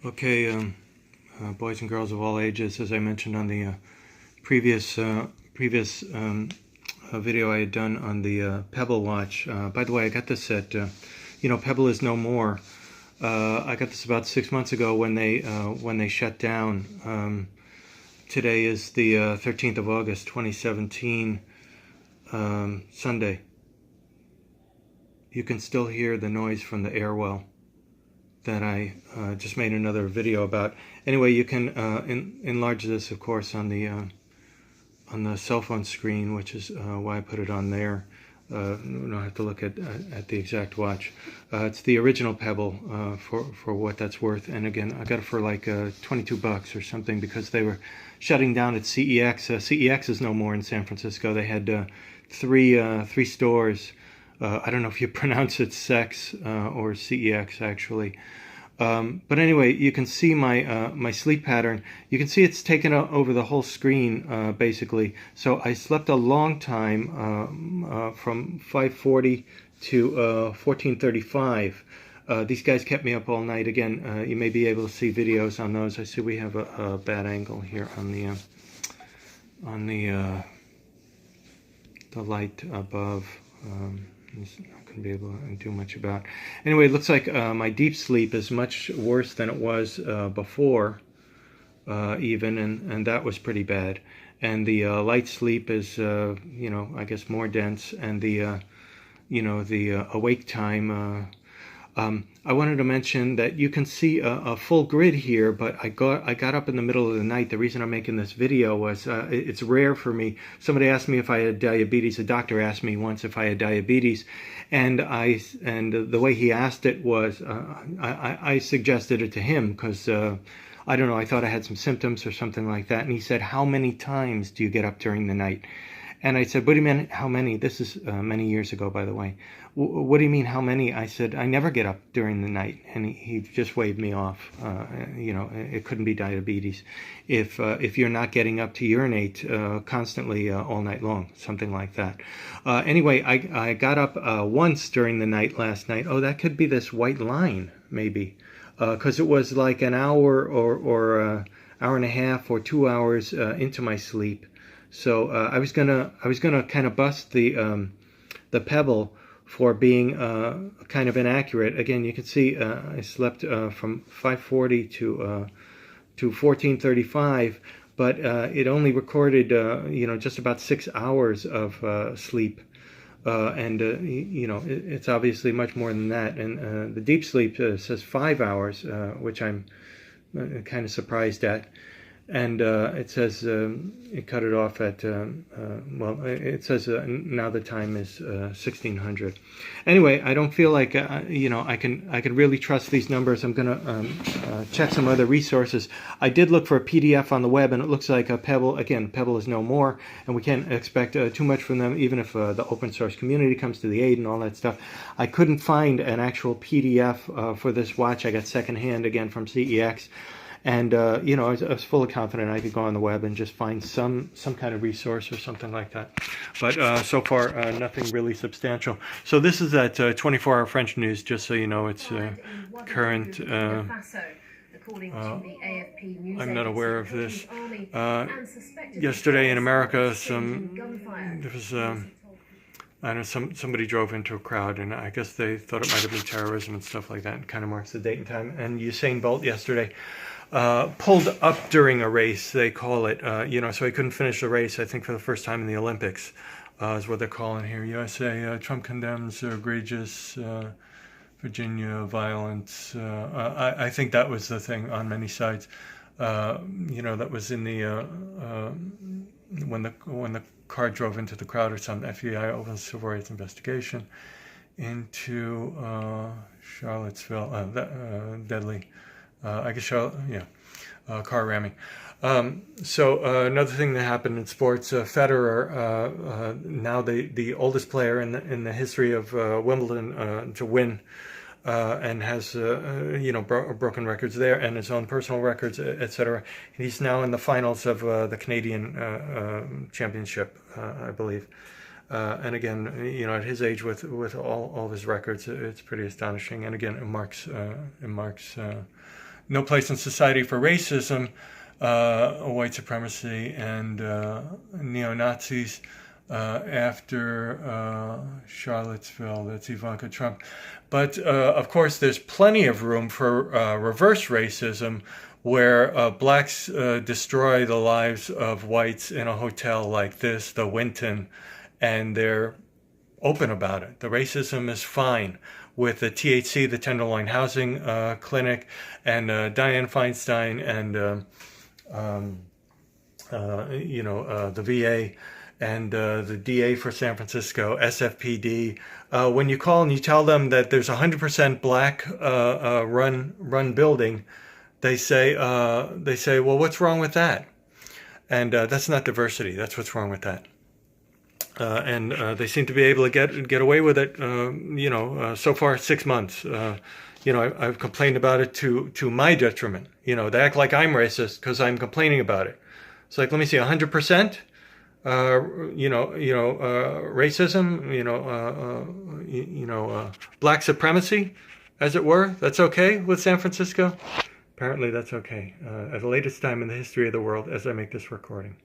Okay, boys and girls of all ages, as I mentioned on the previous video I had done on the Pebble watch. By the way, I got this at, Pebble is no more. I got this about 6 months ago when they shut down. Today is the 13th of August, 2017, Sunday. You can still hear the noise from the air well that I just made another video about. Anyway, you can enlarge this, of course, on the cell phone screen, which is why I put it on there. You don't have to look at the exact watch. It's the original Pebble for what that's worth. And again, I got it for like $22 or something because they were shutting down at CEX. CEX is no more in San Francisco. They had three stores. I don't know if you pronounce it sex or CEX actually. But anyway, you can see my sleep pattern. You can see it's taken over the whole screen basically. So I slept a long time from 5:40 to 14:35. These guys kept me up all night. Again, you may be able to see videos on those. I see we have a bad angle here on the light above. I couldn't be able to do much about. Anyway, it looks like my deep sleep is much worse than it was before, even, and that was pretty bad. And the light sleep is, I guess more dense, and the awake time. I wanted to mention that you can see a full grid here, but I got up in the middle of the night. The reason I'm making this video was it's rare for me. Somebody asked me if I had diabetes. A doctor asked me once if I had diabetes, and the way he asked it was I suggested it to him because I don't know, I thought I had some symptoms or something like that, and he said, "How many times do you get up during the night?" And I said, "What do you mean, how many?" This is many years ago, by the way. "What do you mean, how many?" I said, "I never get up during the night." And he just waved me off. It couldn't be diabetes if you're not getting up to urinate constantly all night long, something like that. Anyway, I got up once during the night last night. Oh, that could be this white line, maybe, because it was like an hour or hour and a half or 2 hours into my sleep. So I was gonna kind of bust the Pebble for being kind of inaccurate. Again, you can see I slept from 5:40 to 14:35, but it only recorded just about 6 hours of sleep, and it's obviously much more than that. And the deep sleep says 5 hours, which I'm kind of surprised at. And it says it cut it off at it says now the time is 1600. Anyway, I don't feel like I can really trust these numbers. I'm gonna check some other resources. I did look for a PDF on the web, and it looks like a Pebble. Again, Pebble is no more, and we can't expect too much from them, even if the open source community comes to the aid and all that stuff. I couldn't find an actual PDF for this watch. I got secondhand again from CEX. And I was fully confident I could go on the web and just find some kind of resource or something like that. But so far, nothing really substantial. So this is that 24-hour French news, just so you know, it's current. I'm not aware of this. Yesterday in America, there was I know somebody drove into a crowd, and I guess they thought it might have been terrorism and stuff like that. It kind of marks the date and time. And Usain Bolt yesterday pulled up during a race, they call it, so he couldn't finish the race, I think for the first time in the Olympics, is what they're calling here. USA, Trump condemns egregious Virginia violence. I think that was the thing on many sides. That was in the, when the car drove into the crowd or something, FBI opens civil rights investigation into Charlottesville, deadly. I guess car ramming. So another thing that happened in sports, Federer, now the oldest player in the history of Wimbledon to win, and has broken records there and his own personal records, etc. He's now in the finals of the Canadian championship, I believe. And again, at his age, with all of his records, it's pretty astonishing. And again, it marks no place in society for racism, white supremacy, and neo-Nazis after Charlottesville. That's Ivanka Trump. But of course, there's plenty of room for reverse racism, where blacks destroy the lives of whites in a hotel like this, the Winton, and they're open about it. The racism is fine. With the THC, the Tenderloin Housing Clinic, and Dianne Feinstein, and the VA, and the DA for San Francisco, SFPD. When you call and you tell them that there's 100% black run building, they say, well, what's wrong with that? And that's not diversity. That's what's wrong with that. And they seem to be able to get away with it. So far 6 months. I've complained about it to my detriment. They act like I'm racist because I'm complaining about it. It's like, let me see, 100%. Racism. Black supremacy, as it were. That's okay with San Francisco. Apparently, that's okay. At the latest time in the history of the world, as I make this recording.